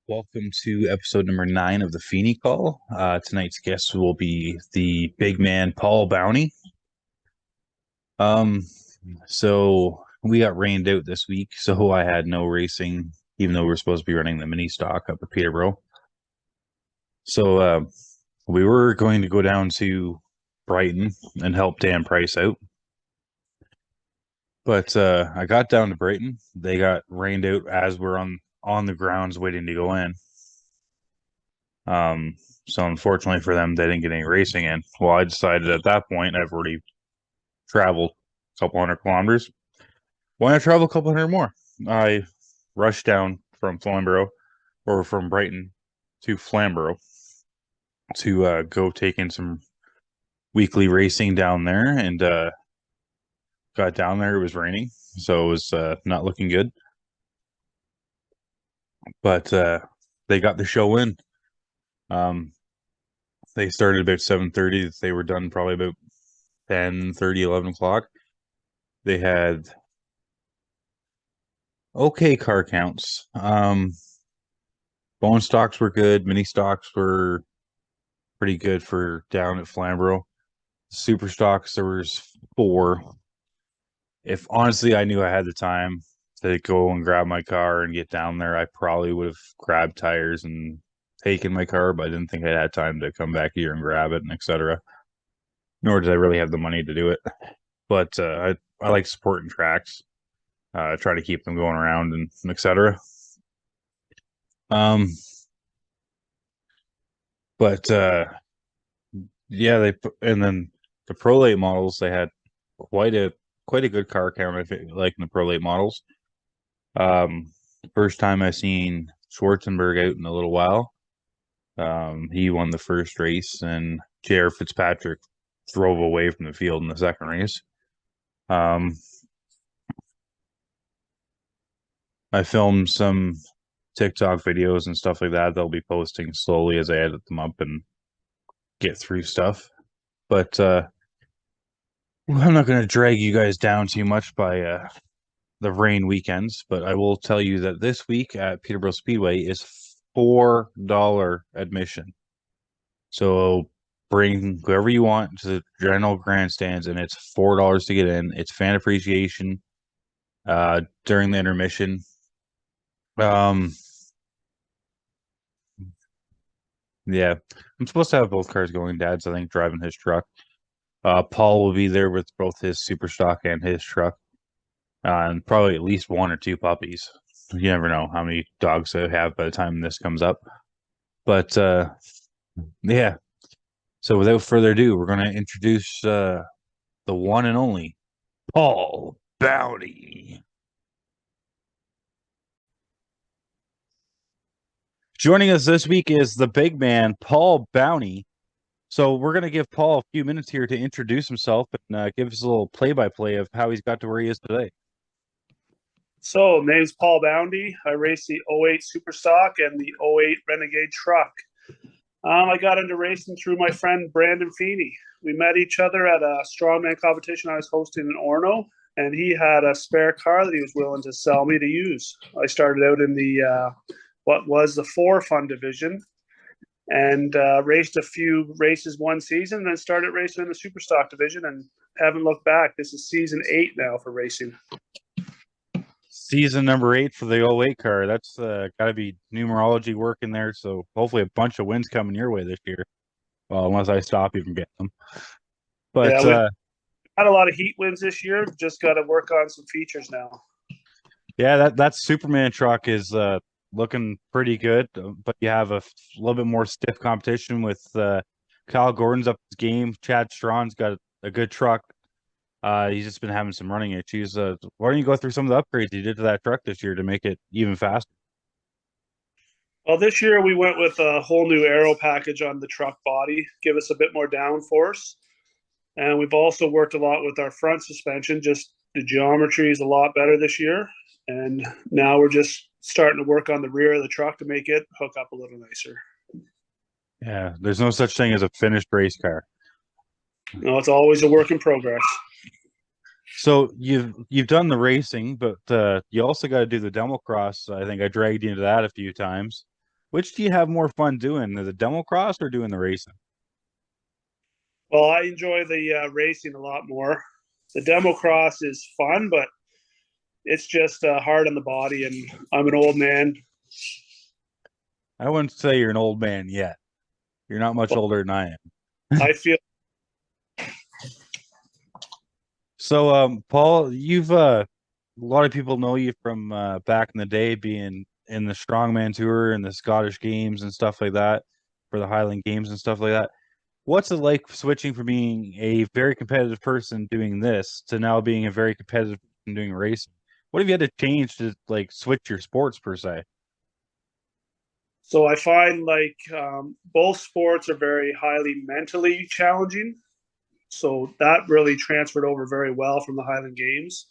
Welcome to episode number 9 of the Feeney Call. Tonight's guest will be the big man Paul Bounty. Um, so we got rained out this week, so I had no racing, even though we were supposed to be running the mini stock up at Peterborough. So we were going to go down to Brighton and help Dan Price out. But I got down to Brighton. They got rained out as we're on the grounds waiting to go in. So unfortunately for them, they didn't get any racing in. Well, I decided at that point I've already traveled a couple hundred kilometers. Why not travel a couple hundred more? I rushed down from Flamborough or from Brighton to Flamborough to go take in some weekly racing down there, and got down there. It was raining, so it was not looking good. But they got the show in. They started about 7:30. They were done probably about 10:30, 11 o'clock. They had okay car counts. Bone stocks were good. Mini stocks were pretty good for down at Flamborough. Super stocks, there was 4. If honestly I knew I had the time to go and grab my car and get down there, I probably would have grabbed tires and taken my car, but I didn't think I had time to come back here and grab it and etc. Nor did I really have the money to do it. But I like supporting tracks. Try to keep them going around and etc. Um, but yeah, and then the Pro Late models, they had quite a good car count, I think, like in the Pro Late models. First time I've seen Schwarzenberg out in a little while. He won the first race, and J.R. Fitzpatrick drove away from the field in the second race. I filmed some TikTok videos and stuff like that. They'll be posting slowly as I edit them up and get through stuff. But I'm not going to drag you guys down too much by the rain weekends, but I will tell you that this week at Peterborough Speedway is $4 admission. So bring whoever you want to the general grandstands, and it's $4 to get in. It's fan appreciation during the intermission. Yeah, I'm supposed to have both cars going. Dad's, I think, driving his truck. Paul will be there with both his super stock and his truck, and probably at least 1 or 2 puppies. You never know how many dogs they have by the time this comes up. But yeah. So without further ado, we're going to introduce the one and only Paul Bounty. Joining us this week is the big man, Paul Bounty. So we're going to give Paul a few minutes here to introduce himself and give us a little play-by-play of how he's got to where he is today. So, name's Paul Boundy. I race the 08 Superstock and the 08 Renegade truck. I got into racing through my friend Brandon Feeney. We met each other at a strongman competition I was hosting in Orono, and he had a spare car that he was willing to sell me to use. I started out in the what was the 4 Fun division, and raced a few races one season, then started racing in the Superstock division, and haven't looked back. This is season 8 now for racing. Season number 8 for the 08 car. That's got to be numerology work in there. So hopefully a bunch of wins coming your way this year. Well, unless I stop you from getting them. But yeah, had a lot of heat wins this year. Just got to work on some features now. Yeah, that Superman truck is looking pretty good, but you have a little bit more stiff competition with Kyle Gordon's up his game. Chad Strawn's got a good truck. He's just been having some running issues. Why don't you go through some of the upgrades you did to that truck this year to make it even faster? Well, this year we went with a whole new aero package on the truck body, give us a bit more downforce. And we've also worked a lot with our front suspension. Just the geometry is a lot better this year. And now we're just starting to work on the rear of the truck to make it hook up a little nicer. Yeah, there's no such thing as a finished race car. No, it's always a work in progress. So you've done the racing, but you also got to do the demo cross. I think I dragged you into that a few times. Which do you have more fun doing, the demo cross or doing the racing? Well, I enjoy the racing a lot more. The demo cross is fun, but it's just hard on the body, and I'm an old man. I wouldn't say you're an old man yet. You're not much Well, older than I am. I feel So, Paul, you've a lot of people know you from back in the day, being in the strongman tour and the Scottish games and stuff like that, for the Highland games and stuff like that. What's it like switching from being a very competitive person doing this to now being a very competitive person doing racing? What have you had to change to like switch your sports per se? so. I find like both sports are very highly mentally challenging. So that really transferred over very well from the Highland Games.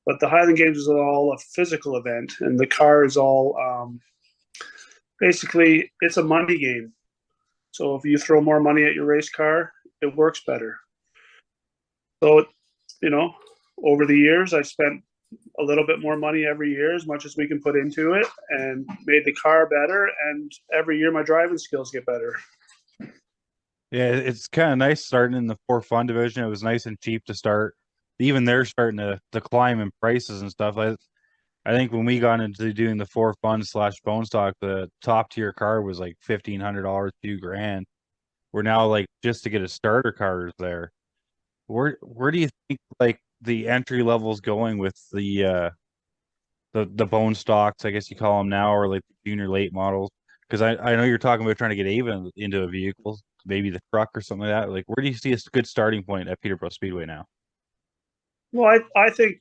But the Highland Games is all a physical event, and the car is all basically it's a money game. So if you throw more money at your race car, it works better. So, you know, over the years, I've spent a little bit more money every year, as much as we can put into it, and made the car better. And every year, my driving skills get better. Yeah, it's kind of nice starting in the for fun division. It was nice and cheap to start. Even they're starting to climb in prices and stuff. I think when we got into doing the for fun slash bone stock, the top tier car was like $1,500, 2 grand. We're now like just to get a starter car is there. Where do you think like the entry level's going with the bone stocks, I guess you call them now, or like the junior late models? Because I know you're talking about trying to get Ava into a vehicle, maybe the truck or something like that. Like, where do you see a good starting point at Peterborough Speedway now? Well, I think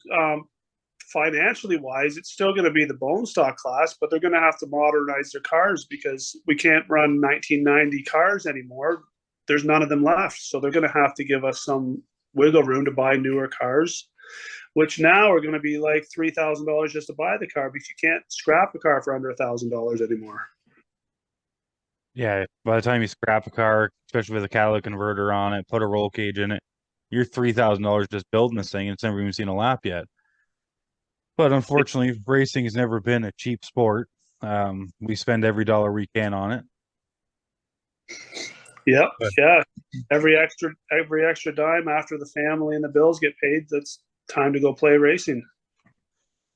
financially wise, it's still going to be the bone stock class, but they're going to have to modernize their cars because we can't run 1990 cars anymore. There's none of them left. So they're going to have to give us some wiggle room to buy newer cars, which now are going to be like $3,000 just to buy the car because you can't scrap a car for under $1,000 anymore. Yeah, by the time you scrap a car, especially with a catalytic converter on it, put a roll cage in it, you're $3,000 just building this thing, and it's never even seen a lap yet. But unfortunately, racing has never been a cheap sport. We spend every dollar we can on it. Yep. But Yeah. Every extra dime after the family and the bills get paid, that's time to go play racing.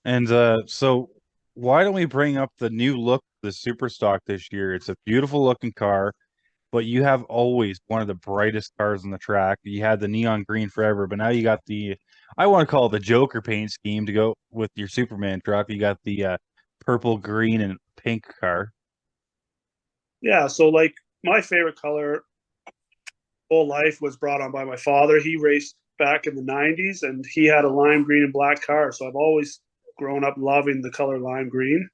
And so why don't we bring up the new look of the Super Stock this year? It's a beautiful looking car, but you have always one of the brightest cars on the track. You had the neon green forever, but now you got the, I want to call it the Joker paint scheme to go with your Superman truck. You got the purple, green, and pink car. Yeah. So like my favorite color whole life was brought on by my father. He raced back in the 90s and he had a lime green and black car. So I've always grown up loving the color lime green.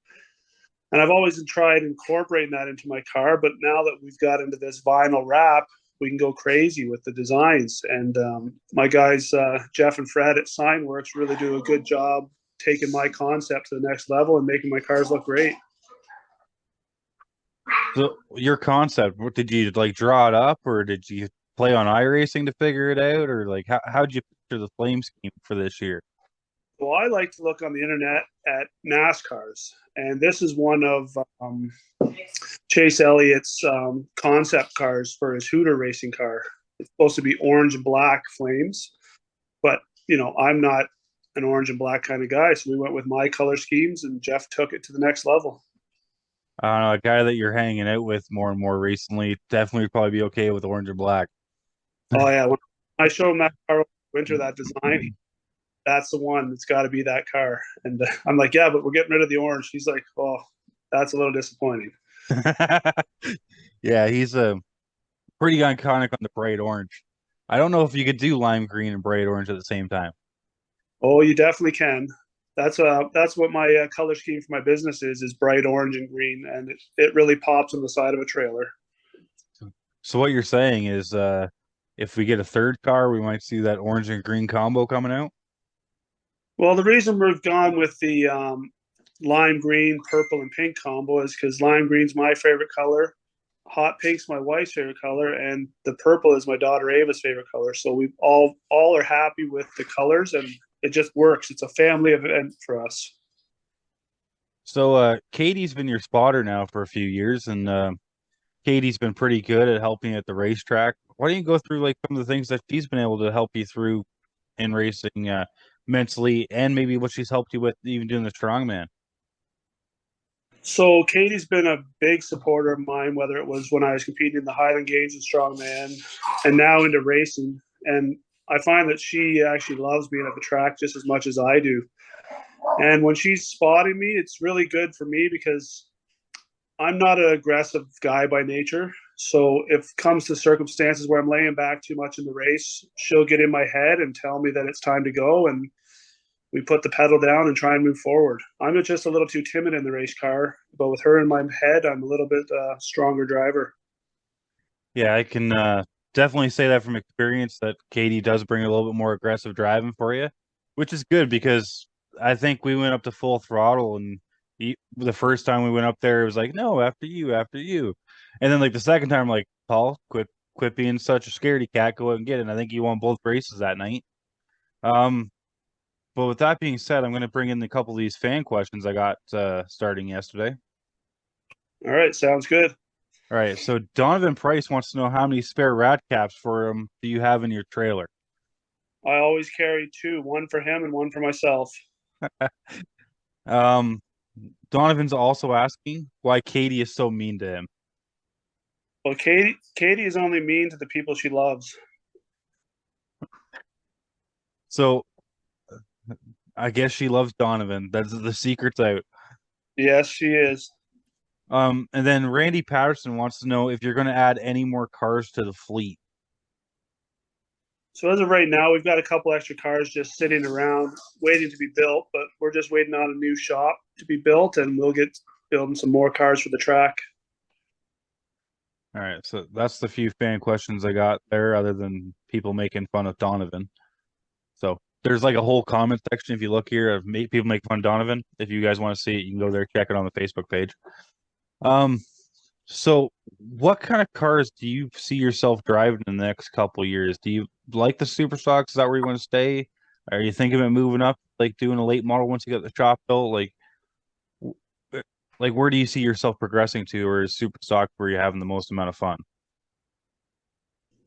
And I've always tried incorporating that into my car. But now that we've got into this vinyl wrap, we can go crazy with the designs. And my guys, Jeff and Fred at Signworks, really do a good job taking my concept to the next level and making my cars look great. So your concept, what did you like draw it up, or did you play on iRacing to figure it out, or like how'd you picture the flame scheme for this year? Well, I like to look on the internet at NASCARs, and this is one of Chase Elliott's concept cars for his Hooter racing car. It's supposed to be orange and black flames, but I'm not an orange and black kind of guy, so we went with my color schemes, and Jeff took it to the next level. I don't know, a guy that you're hanging out with more and more recently definitely would probably be okay with orange and black. Oh yeah, when I showed him that car winter, that design, that's the one. It's got to be that car. And I'm like, yeah, but we're getting rid of the orange. He's like, oh, that's a little disappointing. Yeah, he's a pretty iconic on the bright orange. I don't know if you could do lime green and bright orange at the same time. Oh, you definitely can. That's what my color scheme for my business is bright orange and green, and it really pops on the side of a trailer. So what you're saying is if we get a third car, we might see that orange and green combo coming out. Well, the reason we've gone with the lime green, purple, and pink combo is because lime green's my favorite color, hot pink's my wife's favorite color, and the purple is my daughter Ava's favorite color. So we all are happy with the colors, and it just works. It's a family event for us. So Katie's been your spotter now for a few years, and Katie's been pretty good at helping at the racetrack. Why don't you go through like some of the things that she's been able to help you through in racing mentally, and maybe what she's helped you with even doing the strongman? So Katie's been a big supporter of mine, whether it was when I was competing in the Highland Games and strongman, and now into racing. And I find that she actually loves being at the track just as much as I do. And when she's spotting me, it's really good for me because I'm not an aggressive guy by nature. So if it comes to circumstances where I'm laying back too much in the race, she'll get in my head and tell me that it's time to go, and we put the pedal down and try and move forward. I'm just a little too timid in the race car, but with her in my head, I'm a little bit stronger driver. Yeah, I can definitely say that from experience that Katie does bring a little bit more aggressive driving for you, which is good because I think we went up to full throttle and the first time we went up there, it was like, no, after you, after you. And then like the second time, like, Paul, quit being such a scaredy cat, go out and get it. And I think you won both races that night. Um, but with that being said, I'm going to bring in a couple of these fan questions I got starting yesterday. All right, sounds good. All right, so Donovan Price wants to know how many spare rat caps for him do you have in your trailer? I always carry two, one for him and one for myself. Um, Donovan's also asking why Katie is so mean to him. Well, Katie is only mean to the people she loves. So I guess she loves Donovan. That's the secret's out. Yes, she is. And then Randy Patterson wants to know if you're going to add any more cars to the fleet. So as of right now, we've got a couple extra cars just sitting around waiting to be built, but we're just waiting on a new shop to be built, and we'll get building some more cars for the track. All right, so that's the few fan questions I got there, other than people making fun of Donovan. So there's like a whole comment section if you look here of people make fun of Donovan. If you guys want to see it, you can go there, check it on the Facebook page. Um, so what kind of cars do you see yourself driving in the next couple of years? Do you like the super stocks? Is that where you want to stay? Are you thinking about moving up, like doing a late model once you get the shop built? W- like where do you see yourself progressing to, or is super stock where you're having the most amount of fun?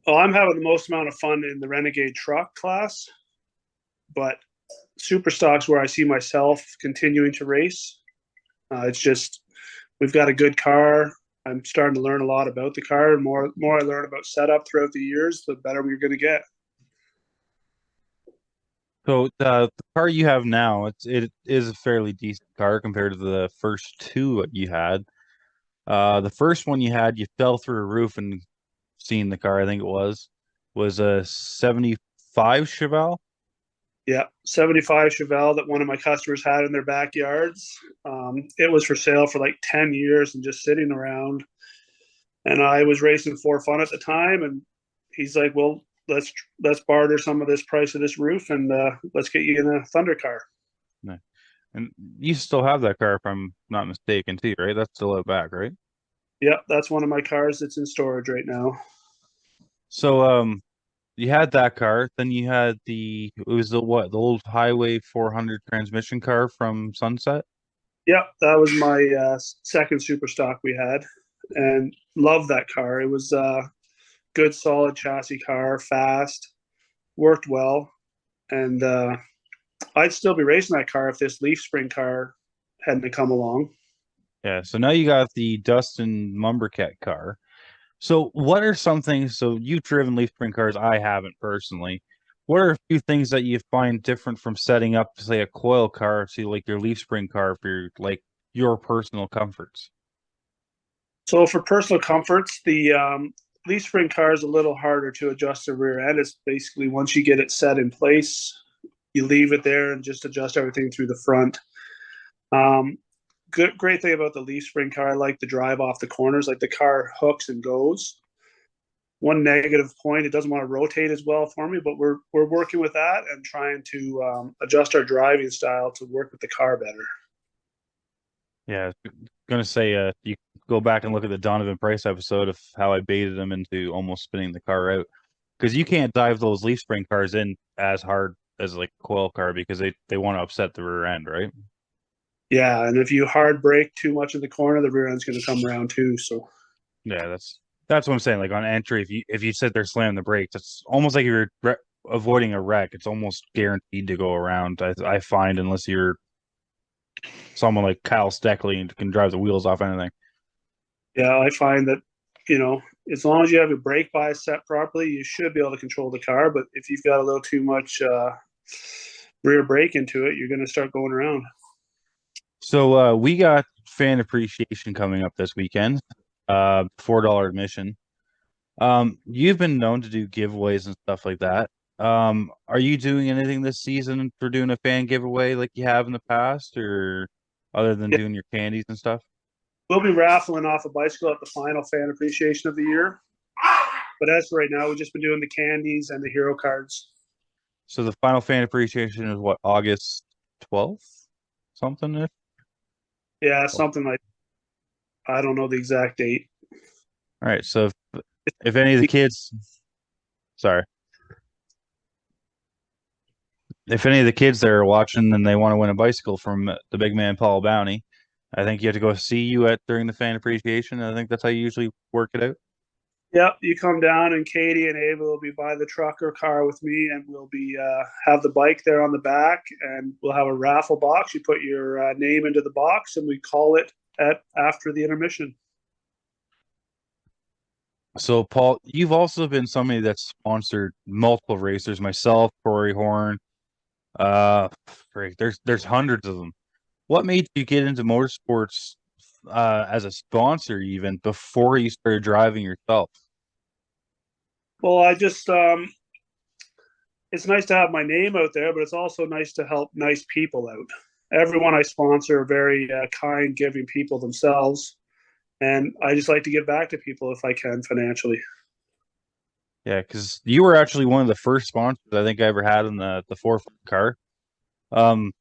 Well, I'm having the most amount of fun in the Renegade truck class, but super stocks where I see myself continuing to race. It's just we've got a good car. I'm starting to learn a lot about the car, and more I learn about setup throughout the years, the better we're going to get. So the car you have now, it is a fairly decent car compared to the first two you had. The first one you had, you fell through a roof and seen the car, I think it was a 75 Chevelle. Yeah, 75 Chevelle that one of my customers had in their backyards. It was for sale for like 10 years and just sitting around. And I was racing for fun at the time, and he's like, "Well, let's barter some of this price of this roof, and let's get you in a Thunder car." Yeah. And you still have that car if I'm not mistaken too, right? That's still out back, right? Yeah, that's one of my cars that's in storage right now. So you had that car, then you had it was the what, the old Highway 400 transmission car from Sunset? Yeah, that was my second super stock we had, and loved that car. It was a good, solid chassis car, fast, worked well, and I'd still be racing that car if this Leaf Spring car hadn't come along. Yeah, so now you got the Dustin Mumbercat car. So what are some things, so you've driven Leaf Spring cars, I haven't personally. What are a few things that you find different from setting up, say, a coil car to like your Leaf Spring car for your personal comforts? So for personal comforts, the Leaf Spring car is a little harder to adjust the rear end. It's basically once you get it set in place, you leave it there and just adjust everything through the front. Um, great thing about the Leaf Spring car, I like the drive off the corners, like the car hooks and goes. One negative point, it doesn't want to rotate as well for me, but we're working with that and trying to adjust our driving style to work with the car better. Yeah, gonna say you go back and look at the Donovan Price episode of how I baited him into almost spinning the car out. Because you can't dive those Leaf Spring cars in as hard as like a coil car because they want to upset the rear end, right? Yeah, and if you hard brake too much in the corner, the rear end's going to come around too. So Yeah, that's what I'm saying. Like on entry, if you sit there slamming the brakes, it's almost like you're avoiding a wreck. It's almost guaranteed to go around. I find unless you're someone like Kyle Steckley and can drive the wheels off anything. yeah, I find that as long as you have your brake bias set properly, you should be able to control the car. But if you've got a little too much rear brake into it, you're going to start going around. So we got fan appreciation coming up this weekend. $4 admission. You've been known to do giveaways and stuff like that. Are you doing anything this season for doing a fan giveaway like you have in the past, or other than Yeah, doing your candies and stuff? we'll be raffling off a bicycle at the final fan appreciation of the year. But as for right now, we've just been doing the candies and the hero cards. So the final fan appreciation is what, August 12th? Something? Yeah, something like I don't know the exact date. All right. So if any of the kids, sorry, if any of the kids that are watching and they want to win a bicycle from the big man Paul Bounty, I think you have to go see you at during the fan appreciation. I think that's how you usually work it out. Yep, you come down and Katie and Ava will be by the truck or car with me, and we'll be have the bike there on the back, and we'll have a raffle box. You put your name into the box, and we call it at after the intermission. So, Paul, you've also been somebody that's sponsored multiple racers. Myself, Corey Horn, there's hundreds of them. What made you get into motorsports as a sponsor even before you started driving yourself? Well, I just it's nice to have my name out there, but it's also nice to help nice people out. Everyone I sponsor are very kind, giving people themselves, and I just like to give back to people if I can financially. Yeah, because you were actually one of the first sponsors I think I ever had in the 4 car. Um,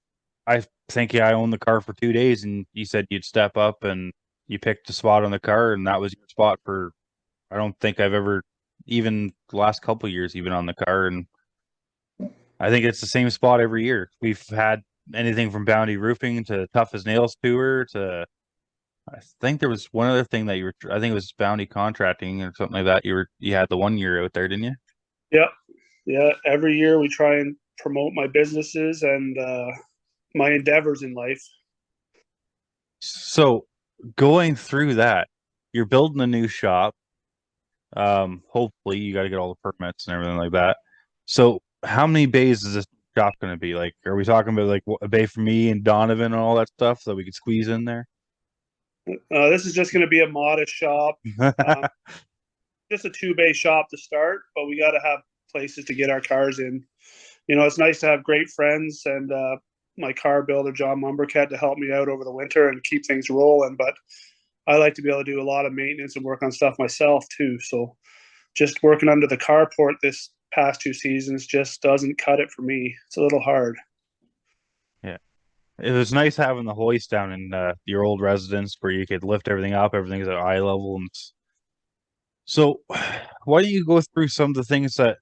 I think I owned the car for 2 days, and you said you'd step up and you picked a spot on the car, and that was your spot for. I don't think I've ever even the last couple of years even on the car, and I think it's the same spot every year. We've had anything from Bounty Roofing to Tough as Nails Tour to I think there was one other thing that you were. I think it was Bounty Contracting or something like that. You had the 1 year out there, didn't you? Yep, yeah. Every year we try and promote my businesses and my endeavors in life. So going through that, you're building a new shop. Hopefully you got to get all the permits and everything like that. So how many bays is this shop going to be? Like, are we talking about like a bay for me and Donovan and all that stuff that we could squeeze in there? This is just going to be a modest shop, just a 2 bay shop to start, but we got to have places to get our cars in. It's nice to have great friends and my car builder, John Lumbercat, to help me out over the winter and keep things rolling. But I like to be able to do a lot of maintenance and work on stuff myself too. So just working under the carport this past 2 seasons just doesn't cut it for me. It's a little hard. Yeah. It was nice having the hoist down in your old residence where you could lift everything up. Everything's at eye level. And so, why don't you go through some of the things that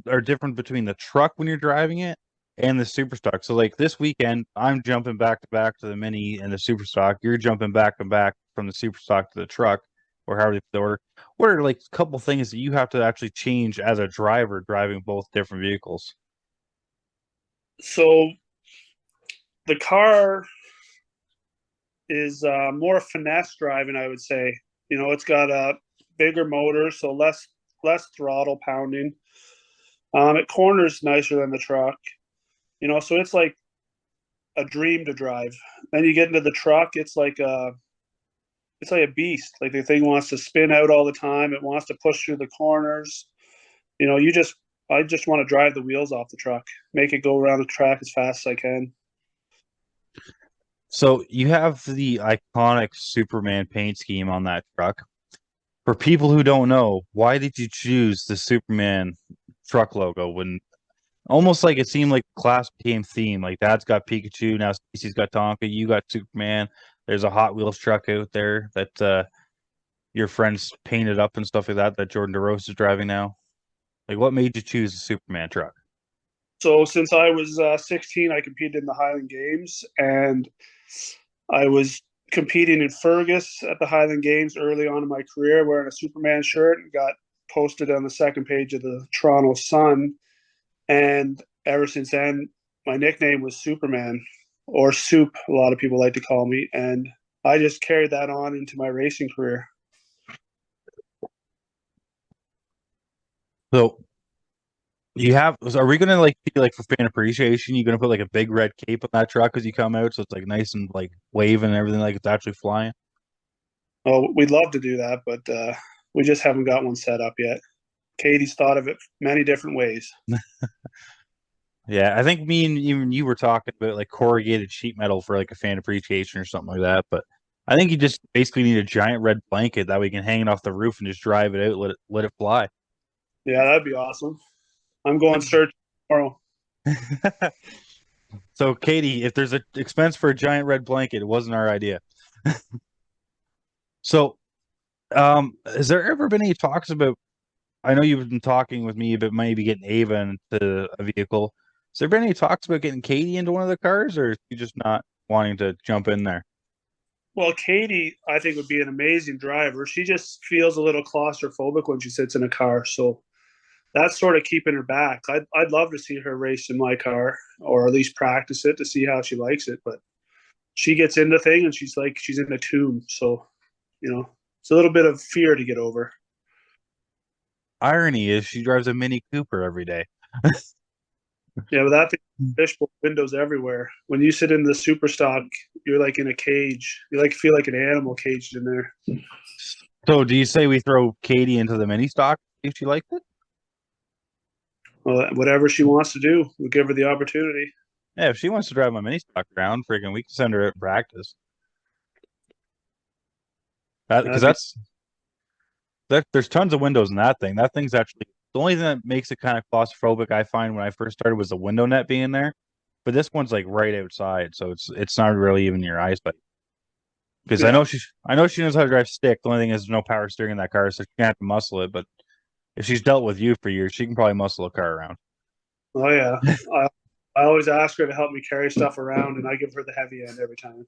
are different between the truck when you're driving it and the super stock? So, like this weekend, I'm jumping back to back to the mini and the super stock. You're jumping back to back from the super stock to the truck, or however you put the order. What are like a couple things that you have to actually change as a driver driving both different vehicles? So the car is more finesse driving, I would say. It's got a bigger motor, so less throttle pounding. It corners nicer than the truck. So it's like a dream to drive. Then you get into the truck, it's like a beast. Like the thing wants to spin out all the time. It wants to push through the corners. I just want to drive the wheels off the truck, make it go around the track as fast as I can. So you have the iconic Superman paint scheme on that truck. For people who don't know, why did you choose the Superman truck logo when almost like it seemed like class became theme? Like Dad's got Pikachu, now Stacey's got Tonka, you got Superman. There's a Hot Wheels truck out there that your friends painted up and stuff like that that Jordan DeRose is driving now. Like, what made you choose the Superman truck? So since I was 16, I competed in the Highland Games, and I was competing in Fergus at the Highland Games early on in my career, wearing a Superman shirt, and got posted on the second page of the Toronto Sun. And ever since then, my nickname was Superman, or Soup, a lot of people like to call me. And I just carried that on into my racing career. So are we gonna like be like for fan appreciation? You gonna put like a big red cape on that truck as you come out, so it's like nice and like waving and everything, like it's actually flying? Oh, we'd love to do that, but we just haven't got one set up yet. Katie's thought of it many different ways. Yeah, I think me and even you were talking about like corrugated sheet metal for like a fan appreciation or something like that. But I think you just basically need a giant red blanket that we can hang it off the roof and just drive it out, let it fly. Yeah, that'd be awesome. I'm going search tomorrow. So, Katie, if there's an expense for a giant red blanket, it wasn't our idea. So, has there ever been any talks about? I know you've been talking with me about maybe getting Ava into a vehicle. Has there been any talks about getting Katie into one of the cars, or is she just not wanting to jump in there? Well, Katie, I think, would be an amazing driver. She just feels a little claustrophobic when she sits in a car. So that's sort of keeping her back. I'd love to see her race in my car, or at least practice it to see how she likes it. But she gets into thing and she's like she's in a tune. So, it's a little bit of fear to get over. Irony is she drives a Mini Cooper every day. Yeah, but that thing, fishbowl windows everywhere. When you sit in the super stock, you're like in a cage. You like feel like an animal caged in there. So do you say we throw Katie into the mini stock if she likes it? Well, whatever she wants to do, we'll give her the opportunity. Yeah, if she wants to drive my mini stock around, freaking, we can send her out in practice. Because That'd be there's tons of windows in that thing. That thing's actually the only thing that makes it kind of claustrophobic. I find when I first started was the window net being there, but this one's like right outside, so it's not really even your eyesight. Because yeah. I know she knows how to drive stick. The only thing is there's no power steering in that car, so she can't have to muscle it. But if she's dealt with you for years, she can probably muscle a car around. Oh yeah. I, I always ask her to help me carry stuff around, and I give her the heavy end every time.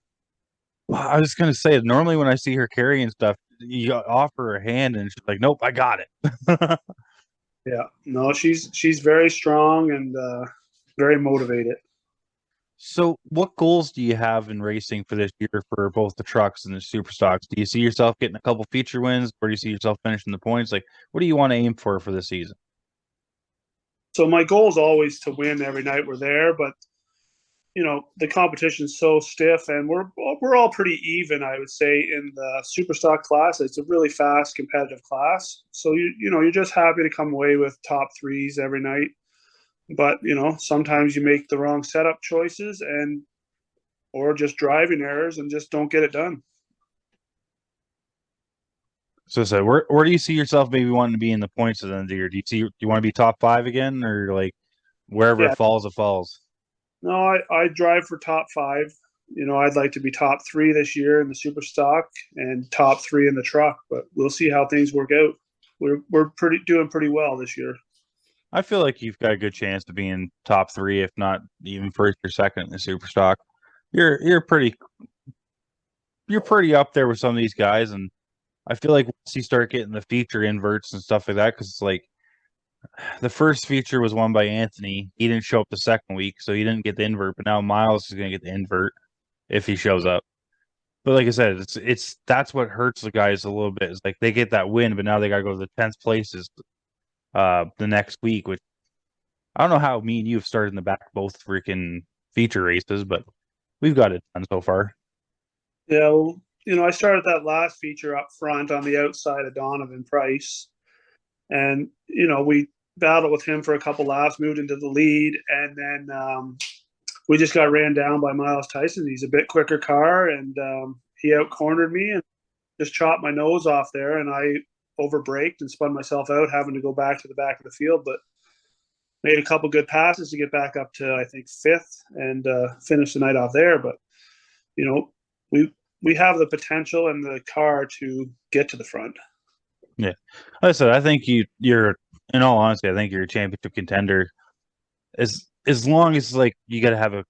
Well, I was gonna say, normally when I see her carrying stuff, you offer her a hand, and she's like, "Nope, I got it." Yeah. No, she's very strong and very motivated. So, what goals do you have in racing for this year for both the trucks and the super stocks? Do you see yourself getting a couple feature wins, or do you see yourself finishing the points? Like, what do you want to aim for this season? So my goal is always to win every night we're there, but the competition's so stiff, and we're all pretty even, I would say, in the super stock class. It's a really fast, competitive class. So you're just happy to come away with top threes every night. But sometimes you make the wrong setup choices and or just driving errors and just don't get it done. So where do you see yourself maybe wanting to be in the points at the end of the year? Do you want to be top five again, or like wherever Yeah, it falls? no, I drive for top five. I'd like to be top three this year in the super stock and top three in the truck, but we'll see how things work out. We're doing pretty well this year. I feel like you've got a good chance to be in top three, if not even first or second in the super stock. You're you're pretty you're pretty up there with some of these guys, and I feel like once you start getting the feature inverts and stuff like that, because it's like the first feature was won by Anthony. He didn't show up the second week, so he didn't get the invert. But now Miles is going to get the invert if he shows up. But like I said, it's that's what hurts the guys a little bit. It's like they get that win, but now they got to go to the 10th places the next week. Which I don't know how me and you have started in the back both freaking feature races, but we've got it done so far. Yeah, well, I started that last feature up front on the outside of Donovan Price, and we battled with him for a couple laps, moved into the lead, and then we just got ran down by Miles Tyson. He's a bit quicker car, and he out cornered me and just chopped my nose off there, and I overbraked and spun myself out, having to go back to the back of the field, but made a couple good passes to get back up to I think fifth and finish the night off there. But we we have the potential and the car to get to the front. Yeah, like I said, I think you're in all honesty, I think you're a championship contender as long as like you got to have a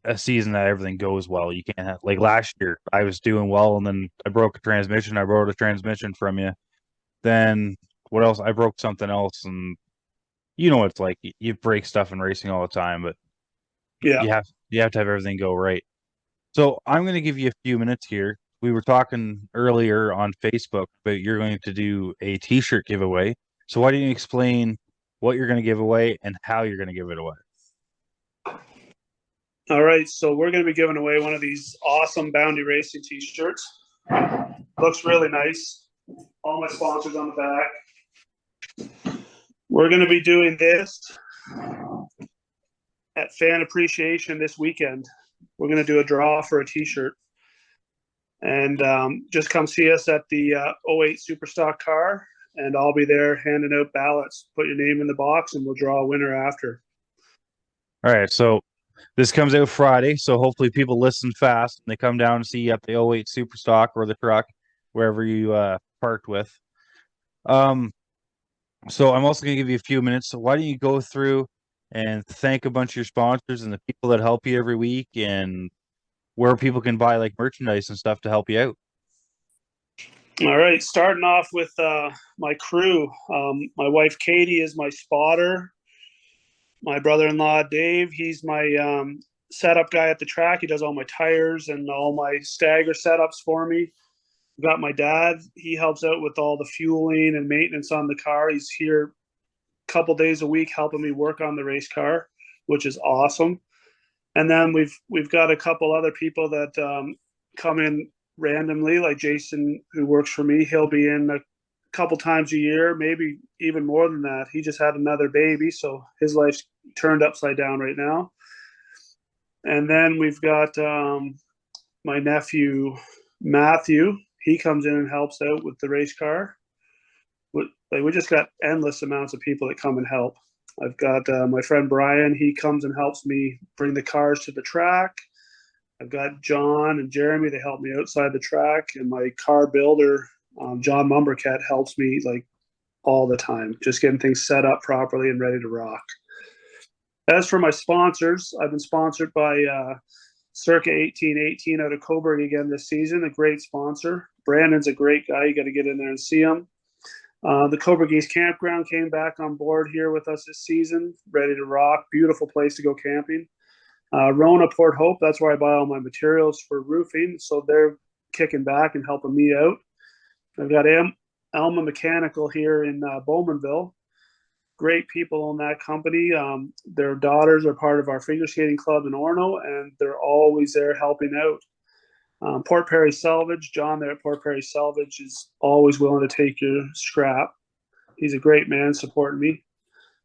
a season that everything goes well. You can't have, like last year, I was doing well, and then I broke a transmission. I borrowed a transmission from you. Then what else? I broke something else, and you know what it's like. You break stuff in racing all the time, but Yeah. you have to have everything go right. So I'm going to give you a few minutes here. We were talking earlier on Facebook, but you're going to do a T-shirt giveaway. So why don't you explain what you're going to give away and how you're going to give it away? All right. So we're going to be giving away one of these awesome Boundy Racing t-shirts. Looks really nice. All my sponsors on the back. We're going to be doing this at Fan Appreciation this weekend. We're going to do a draw for a t-shirt. And just come see us at the 08 Superstock car, and I'll be there handing out ballots. Put your name in the box, and we'll draw a winner after. All right, so this comes out Friday, so hopefully people listen fast and they come down and see you at the 08 Superstock or the truck, wherever you parked with. So I'm also going to give you a few minutes. So why don't you go through and thank a bunch of your sponsors and the people that help you every week, and where people can buy like merchandise and stuff to help you out. All right, starting off with my crew. My wife Katie is my spotter. My brother-in-law Dave, he's my setup guy at the track. He does all my tires and all my stagger setups for me. I've got my dad. He helps out with all the fueling and maintenance on the car. He's here a couple days a week helping me work on the race car, which is awesome. And then we've got a couple other people that come in randomly, like Jason, who works for me. He'll be in a couple times a year, maybe even more than that. He just had another baby, so his life's turned upside down right now. And then we've got my nephew Matthew. He comes in and helps out with the race car. We just got endless amounts of people that come and help. I've got my friend Brian. He comes and helps me bring the cars to the track. I've got John and Jeremy. They help me outside the track. And my car builder, John Mumbercat, helps me like all the time, just getting things set up properly and ready to rock. As for my sponsors, I've been sponsored by Circa 1818 out of Coburg again this season, a great sponsor. Brandon's a great guy. You got to get in there and see him. The Coburg East Campground came back on board here with us this season, ready to rock. Beautiful place to go camping. Rona Port Hope, that's where I buy all my materials for roofing, so they're kicking back and helping me out. I've got Alma Mechanical here in Bowmanville. Great people in that company. Their daughters are part of our figure skating club in Orono, and they're always there helping out. Port Perry Salvage, John there at Port Perry Salvage is always willing to take your scrap. He's a great man supporting me.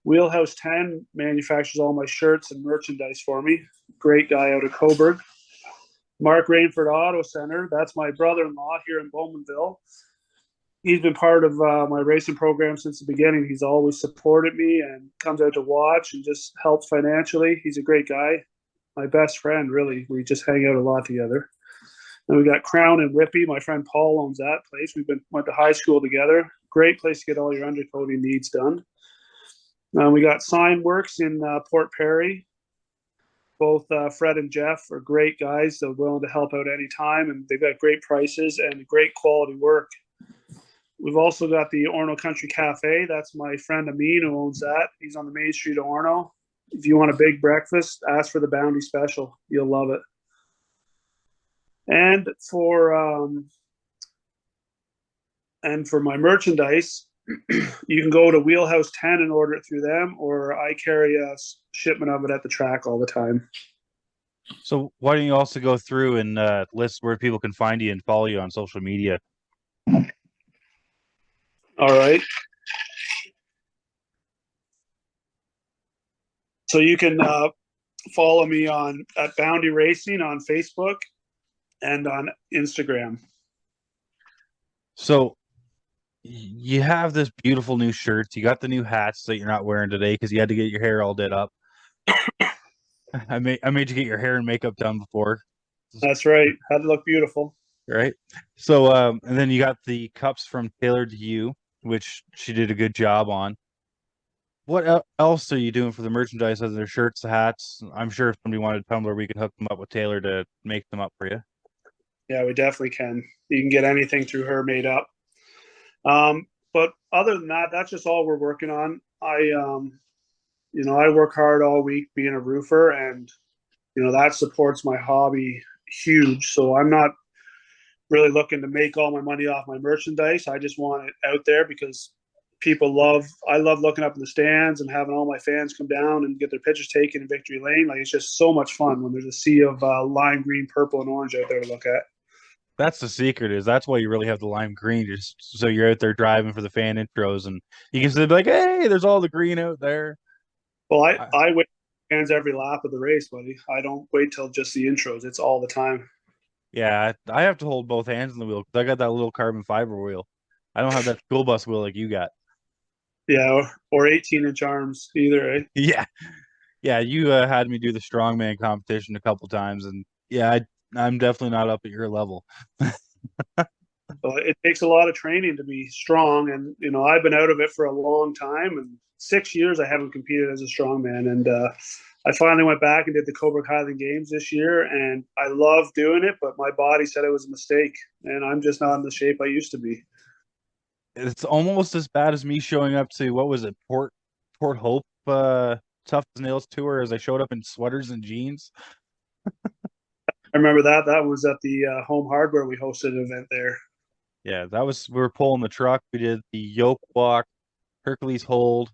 Wheelhouse 10 manufactures all my shirts and merchandise for me. Great guy out of Coburg. Mark Rainford Auto Center, that's my brother-in-law here in Bowmanville. He's been part of my racing program since the beginning. He's always supported me and comes out to watch and just helps financially. He's a great guy. My best friend, really. We just hang out a lot together. And we got Crown and Whippy. My friend Paul owns that place. Went to high school together. Great place to get all your undercoating needs done. We got Sign Works in Port Perry. Both Fred and Jeff are great guys. They're willing to help out anytime, and they've got great prices and great quality work. We've also got the Orono Country Cafe. That's my friend Amin who owns that. He's on the main street of Orono. If you want a big breakfast, ask for the Boundy Special. You'll love it. And for my merchandise, you can go to Wheelhouse 10 and order it through them, or I carry a shipment of it at the track all the time. So why don't you also go through and list where people can find you and follow you on social media? All right. So you can follow me at Boundy Racing on Facebook and on Instagram. So you have this beautiful new shirts. You got the new hats that you're not wearing today because you had to get your hair all did up. I made you get your hair and makeup done before. That's right. Had to look beautiful. Right. So and then you got the cups from Tailored to You, which she did a good job on. what else are you doing for the merchandise other than shirts, hats? I'm sure if somebody wanted a tumbler, we could hook them up with Taylor to make them up for you. Yeah, we definitely can. You can get anything through her made up. But other than that, that's just all we're working on. I work hard all week being a roofer, and that supports my hobby huge. So I'm not really looking to make all my money off my merchandise. I just want it out there because I love looking up in the stands and having all my fans come down and get their pictures taken in Victory Lane. Like, it's just so much fun when there's a sea of lime green, purple, and orange out there to look at. That's the secret is that's why you really have the lime green, just so you're out there driving for the fan intros and you can say like, hey, there's all the green out there. Well, I, I, I wait fans every lap of the race, buddy. I don't wait till just the intros. It's all the time. yeah, I have to hold both hands on the wheel because I got that little carbon fiber wheel. I don't have that school bus wheel like you got. Yeah, or 18-inch arms either. Eh? Yeah, yeah, you had me do the strongman competition a couple times, and yeah, I'm definitely not up at your level. So it takes a lot of training to be strong, and I've been out of it for a long time. And 6 years I haven't competed as a strongman, and I finally went back and did the Cobra Highland Games this year, and I love doing it. But my body said it was a mistake, and I'm just not in the shape I used to be. It's almost as bad as me showing up to what was it, Port Hope Tough as Nails tour as I showed up in sweaters and jeans. I remember that was at the Home Hardware. We hosted an event there. Yeah, that was we were pulling the truck. We did the yoke walk, Hercules hold.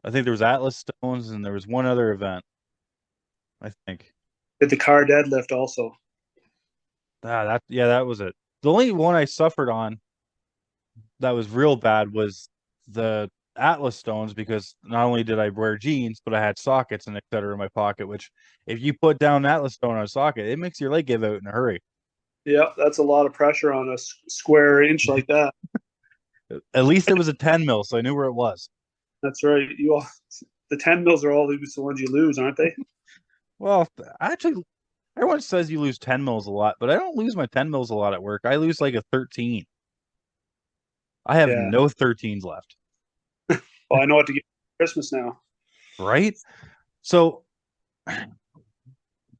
I think there was Atlas Stones and there was one other event, I think. Did the car deadlift also? That was it. The only one I suffered on that was real bad was the Atlas Stones because not only did I wear jeans, but I had sockets and etc. in my pocket, which if you put down an Atlas Stone on a socket, it makes your leg give out in a hurry. Yeah, that's a lot of pressure on a square inch like that. At least it was a 10 mil, so I knew where it was. That's right. The 10 mils are always the ones you lose, aren't they? Well, actually, everyone says you lose 10 mils a lot, but I don't lose my 10 mils a lot at work. I lose like a 13. I have Yeah. no 13s left, Well, I know what to get for Christmas now. right? So,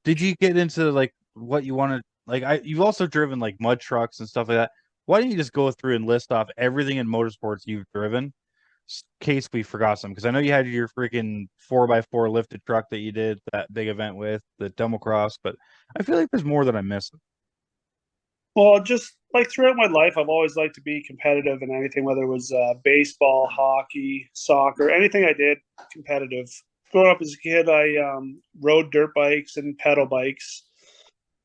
did you get into like what you wanted? Like, you've also driven like mud trucks and stuff like that. Why don't you just go through and list off everything in motorsports you've driven, in case we forgot some? Because I know you had your freaking 4x4 lifted truck that you did that big event with the demo cross, but I feel like there's more that I'm missing. Well, just like throughout my life, I've always liked to be competitive in anything, whether it was baseball, hockey, soccer, anything I did competitive. Growing up as a kid, I rode dirt bikes and pedal bikes,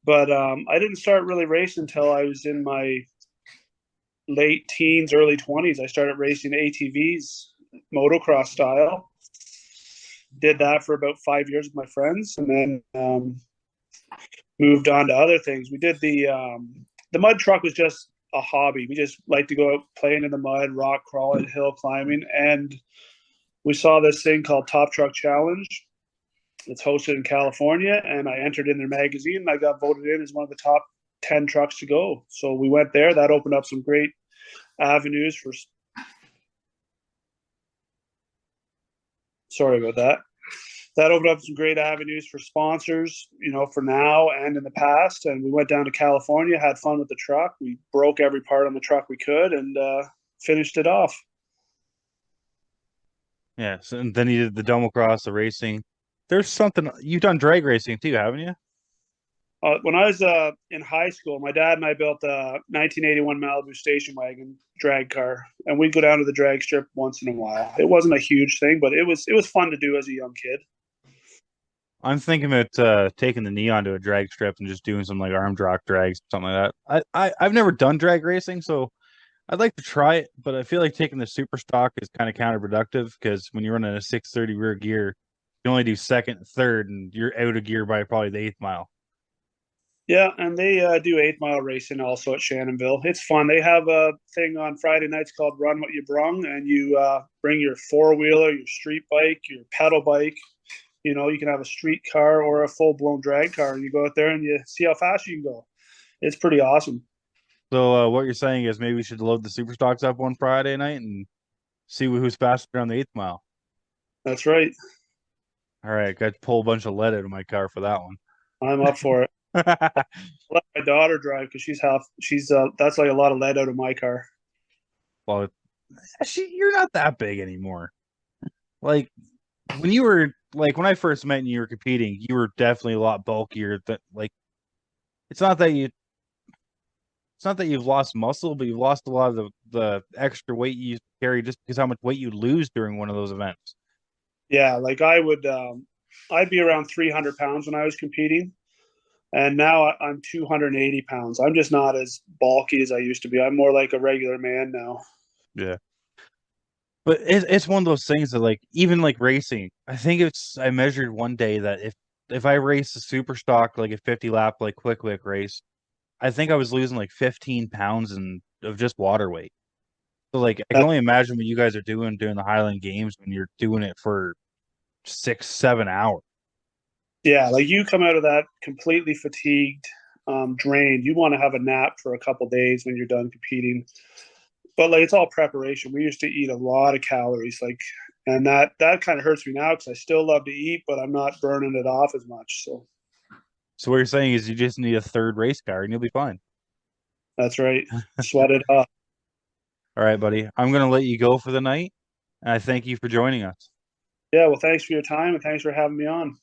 but I didn't start really racing until I was in my late teens, early 20s. I started racing ATVs, motocross style. Did that for about 5 years with my friends, and then moved on to other things. We did the mud truck was just a hobby. We just like to go out playing in the mud, rock crawling, hill climbing, and we saw this thing called Top Truck Challenge. It's hosted in California, and I entered in their magazine, and I got voted in as one of the top 10 trucks to go. So we went there. That opened up some great avenues for. Sorry about that. That opened up some great avenues for sponsors, for now and in the past. And we went down to California, had fun with the truck. We broke every part on the truck we could, and finished it off. Yeah, so and then you did the demo cross, the racing. There's something you've done drag racing too, haven't you? When I was in high school, my dad and I built a 1981 Malibu station wagon drag car, and we'd go down to the drag strip once in a while. It wasn't a huge thing, but it was fun to do as a young kid. I'm thinking about taking the Neon to a drag strip and just doing some like arm drag drags, something like that. I've never done drag racing, so I'd like to try it, but I feel like taking the super stock is kind of counterproductive because when you're running a 630 rear gear, you only do second, third, and you're out of gear by probably the eighth mile. Yeah, and they do 8 mile racing also at Shannonville. It's fun. They have a thing on Friday nights called Run What You Brung, and you bring your four wheeler, your street bike, your pedal bike. You can have a street car or a full blown drag car, and you go out there and you see how fast you can go. It's pretty awesome. So what you're saying is maybe we should load the super stocks up one Friday night and see who's faster on the eighth mile. That's right. All right, got to pull a bunch of lead out of my car for that I'm up for it. one. Let my daughter drive because she's that's like a lot of lead out of my car. Well, you're not that big anymore. Like when you were like when I first met you were competing, you were definitely a lot bulkier. That like it's not that you it's not that you've lost muscle, but you've lost a lot of the extra weight you used to carry just because how much weight you lose during one of those events. Yeah, like I'd be around 300 pounds when I was competing, and now I'm 280 pounds. I'm just not as bulky as I used to be. I'm more like a regular man now. Yeah. But it's one of those things that like even like racing, I think I measured one day that if I race a super stock like a 50 lap like quick race, I think I was losing like 15 pounds of just water weight. So like I can That, only imagine what you guys are doing during the Highland Games when you're doing it for 6, 7 hours. yeah, like you come out of that completely fatigued, drained. You want to have a nap for a couple days when you're done competing. But like it's all preparation. We used to eat a lot of calories, like, and that kind of hurts me now because I still love to eat, but I'm not burning it off as much. So So what you're saying is you just need a third race car and you'll be fine. that's right. Sweat it up. All right, buddy. I'm gonna let you go for the night, and I thank you for joining us. Yeah. Well, thanks for your time and thanks for having me on.